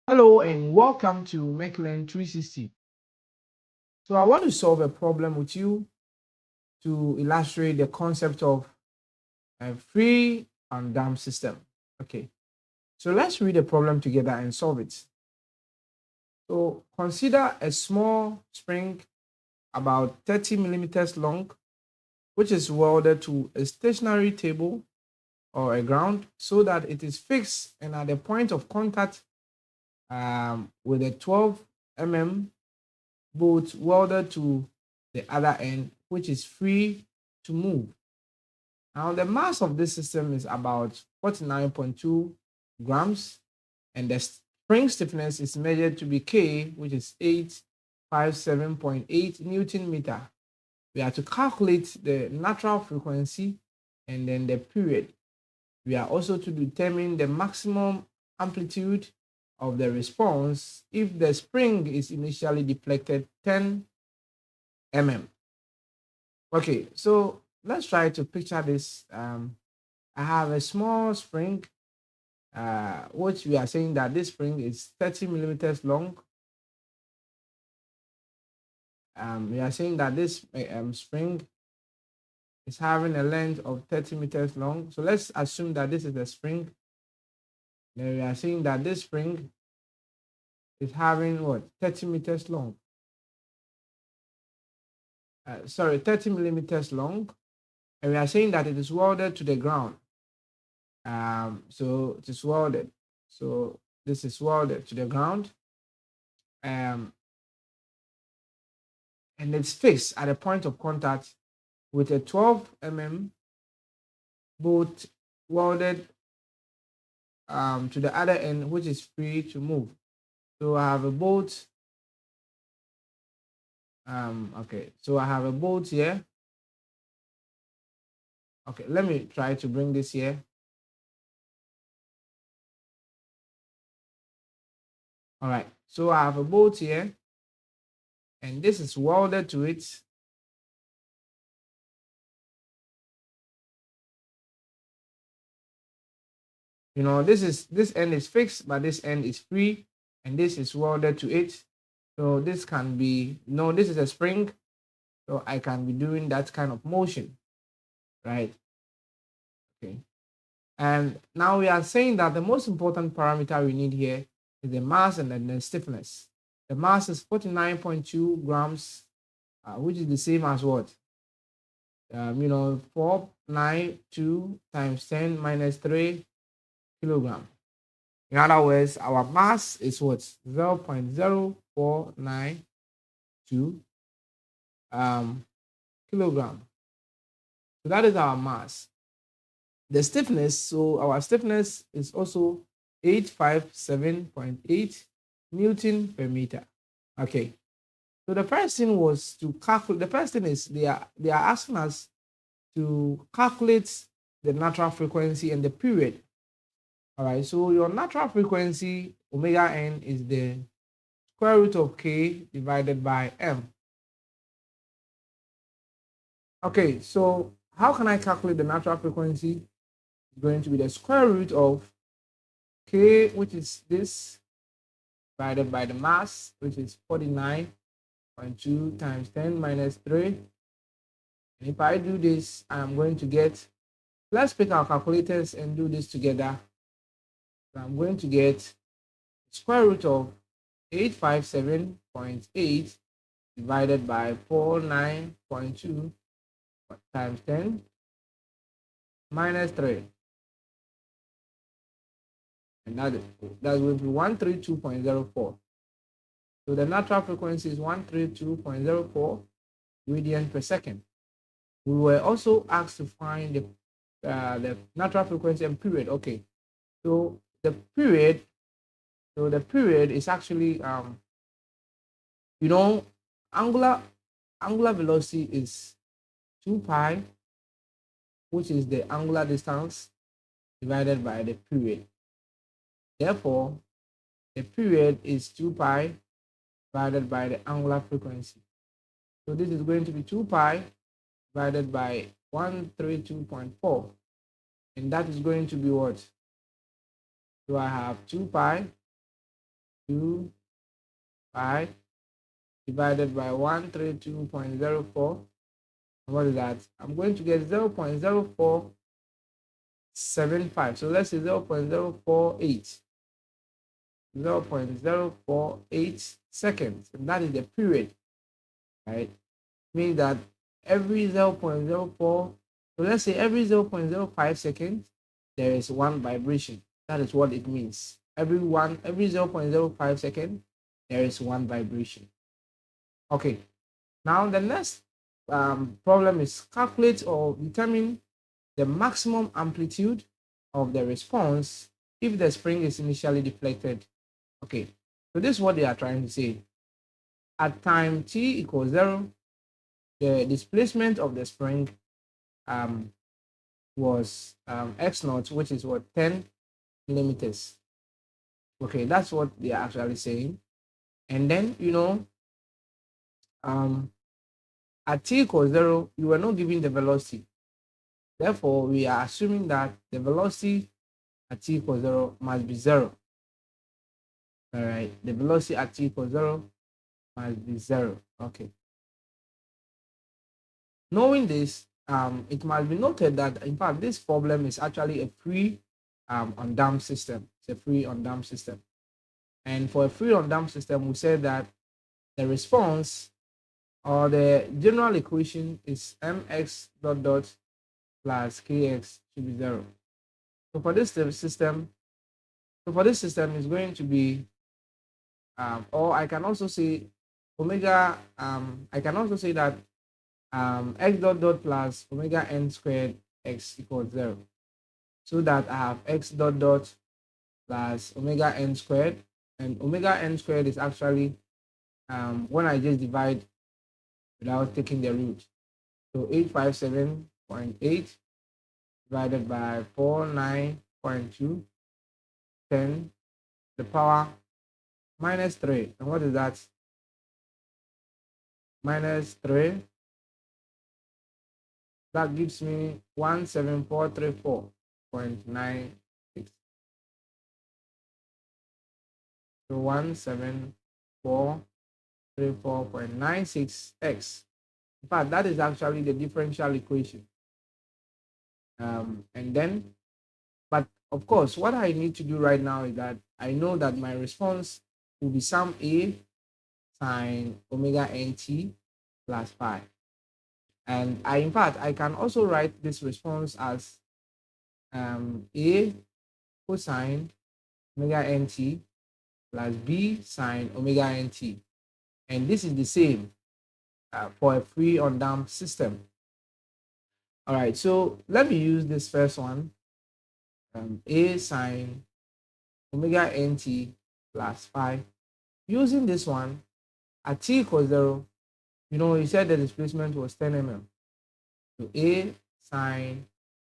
Hello and welcome to Makeland 360. So I want to solve a problem with you to illustrate the concept of a free and dam system. Okay, so let's read the problem together and solve it. So consider a small spring about 30 millimeters long, which is welded to a stationary table or a ground so that it is fixed and at the point of contact with a 12 mm bolt welded to the other end, which is free to move. Now, the mass of this system is about 49.2 grams, and the spring stiffness is measured to be K, which is 857.8 Newton meter. We are to calculate the natural frequency and then the period. We are also to determine the maximum amplitude of the response if the spring is initially deflected 10 mm. Okay, so let's try to picture this. I have a small spring, which we are saying that this spring is 30 millimeters long. We are saying that this spring is having a length of 30 meters long. So let's assume that this is the spring. Then we are saying that this spring is having what? 30 meters long. Sorry, 30 millimeters long. And we are saying that it is welded to the ground. So it is welded. So this is welded to the ground. Um, and it's fixed at a point of contact with a 12 mm bolt welded to the other end, which is free to move. So I have a bolt. Okay, so I have a bolt here. Okay, let me try to bring this here. All right, so I have a bolt here, and this is welded to it. You know, this end is fixed, but this end is free, and this is welded to it. So this can be, no, this is a spring, so I can be doing that kind of motion, right? Okay. And now we are saying that the most important parameter we need here is the mass and then the stiffness. The mass is 49.2 grams, which is the same as what? 492 times 10 minus 3 kilogram. In other words, our mass is what? 0.0492 kilogram. So that is our mass. The stiffness, so our stiffness is also 857.8 Newton per meter. Okay. So the first thing was to calculate, the first thing is they are asking us to calculate the natural frequency and the period. All right, so your natural frequency omega n is the square root of k divided by m. Okay, so how can I calculate the natural frequency? It's going to be the square root of k, which is this, divided by the mass, which is 49.2 times 10 minus 3. And if I do this, I'm going to get, let's pick our calculators and do this together. So I'm going to get square root of 857.8 divided by 49.2 times 10 minus 3. And that's going to be 132.04. So the natural frequency is 132.04 radian per second. We were also asked to find the natural frequency and period. Okay, so the period is actually you know, angular velocity is 2 pi, which is the angular distance divided by the period. Therefore, the period is 2 pi divided by the angular frequency. So this is going to be 2 pi divided by 132.4. And that is going to be what? So I have 2 pi 2.5 divided by 132.04. What is that? I'm going to get 0.0475. So let's say 0.048. 0.048 seconds. And that is the period, right? Means that every 0.04, so let's say every 0.05 seconds, there is one vibration. That is what it means. Every 0.05 second, there is one vibration. Okay. Now the next problem is calculate or determine the maximum amplitude of the response if the spring is initially deflected. Okay, so this is what they are trying to say. At time t equals 0, the displacement of the spring was x naught, which is what, 10 millimeters. Okay, that's what they are actually saying. And then, at t equals 0, you were not given the velocity. Therefore, we are assuming that the velocity at t equals 0 must be 0. All right, the velocity at t equals 0 must be 0. Okay. Knowing this, it must be noted that, in fact, this problem is actually a free undamped system. It's a free undamped system. And for a free undamped system, we said that the response or the general equation is mx dot dot plus kx should be 0. So for this system, it's going to be, or I can also say omega, I can also say that x dot dot plus omega n squared x equals 0. So that I have x dot dot plus omega n squared, and omega n squared is actually when I just divide without taking the root. So 857.8 divided by 49.2, 10 the power minus 3. And what is that? Minus 3. That gives me 17434.96. So 17434.96x. In fact, that is actually the differential equation. And then, but of course, what I need to do right now is that I know that my response will be sum A sine omega nt plus phi. And in fact, I can also write this response as A cosine omega nt plus B sine omega nt. And this is the same for a free undamped system. All right, so let me use this first one, A sine omega nt plus phi. Using this one, at t equals 0, you said the displacement was 10 mm. So A sine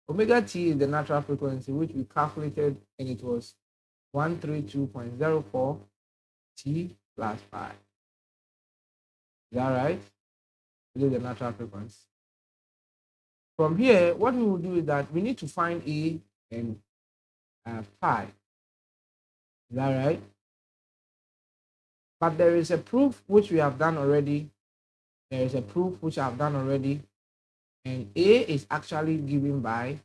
omega t is the natural frequency, which we calculated, and it was 132.04 t plus phi. Is that right? It is the natural frequency. From here, what we will do is that we need to find A and phi. Is that right? But there is a proof which we have done already. There is a proof which I have done already. And A is actually given by.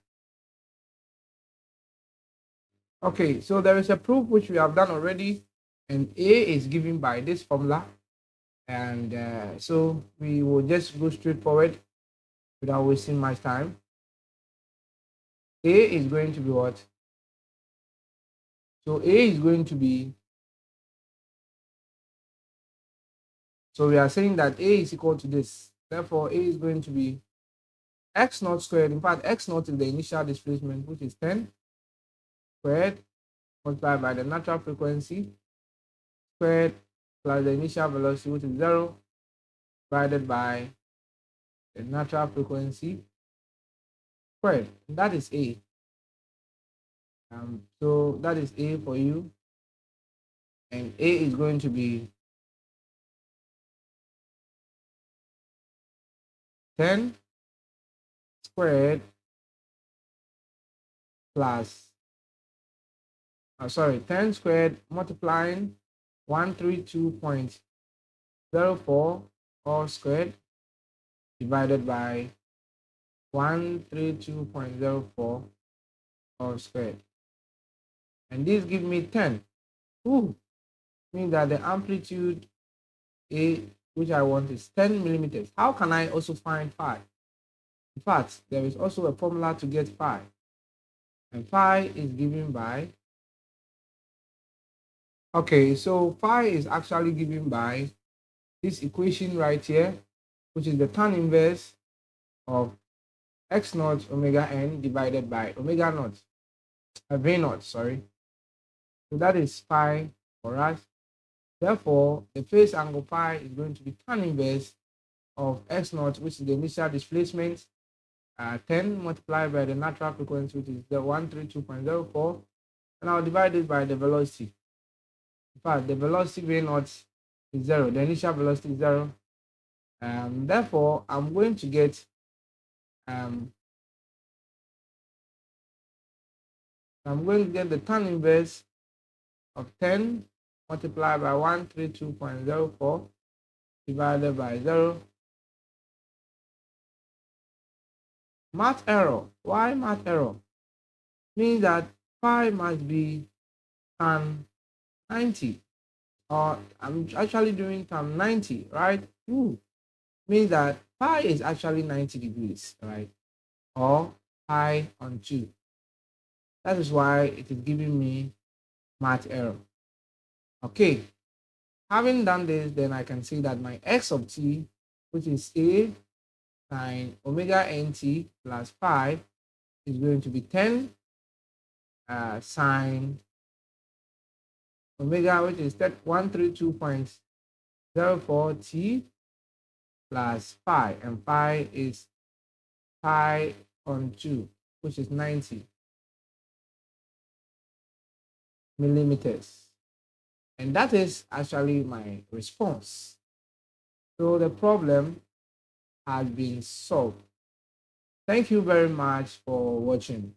Okay, so there is a proof which we have done already. And A is given by this formula. And so we will just go straight forward without wasting much time. A is going to be what? So A is going to be, so we are saying that A is equal to this. Therefore, A is going to be x naught squared. In fact, x naught is the initial displacement, which is 10 squared multiplied by the natural frequency squared plus the initial velocity, which is 0, divided by the natural frequency squared. And that is A. So that is A for you. And A is going to be 10 squared plus, 10 squared multiplying 132.04 all squared divided by 132.04 all squared. And this gives me 10. Ooh, means that the amplitude A, which I want, is 10 millimeters. How can I also find phi? In fact, there is also a formula to get phi. And phi is given by, okay, so phi is actually given by this equation right here, which is the tan inverse of x naught omega n divided by omega naught, v naught, sorry. So that is phi for us. Therefore, the phase angle phi is going to be tan inverse of x naught, which is the initial displacement, 10 multiplied by the natural frequency, which is the 132.04, and I'll divide it by the velocity. In fact, the velocity v naught is 0, the initial velocity is 0. Therefore, I'm going to get the tan inverse of 10 multiplied by 132.04 divided by 0. Math error. Why math error? Means that phi must be tan 90, or I'm actually doing tan 90, right? Means that pi is actually 90 degrees, right? Or pi on 2. That is why it is giving me math error. Okay, having done this, then I can see that my x of t, which is a sine omega nt plus pi, is going to be 10 sine omega, which is 132.04 t plus pi, and pi is pi on 2, which is 90 millimeters. And that is actually my response. So the problem has been solved. Thank you very much for watching.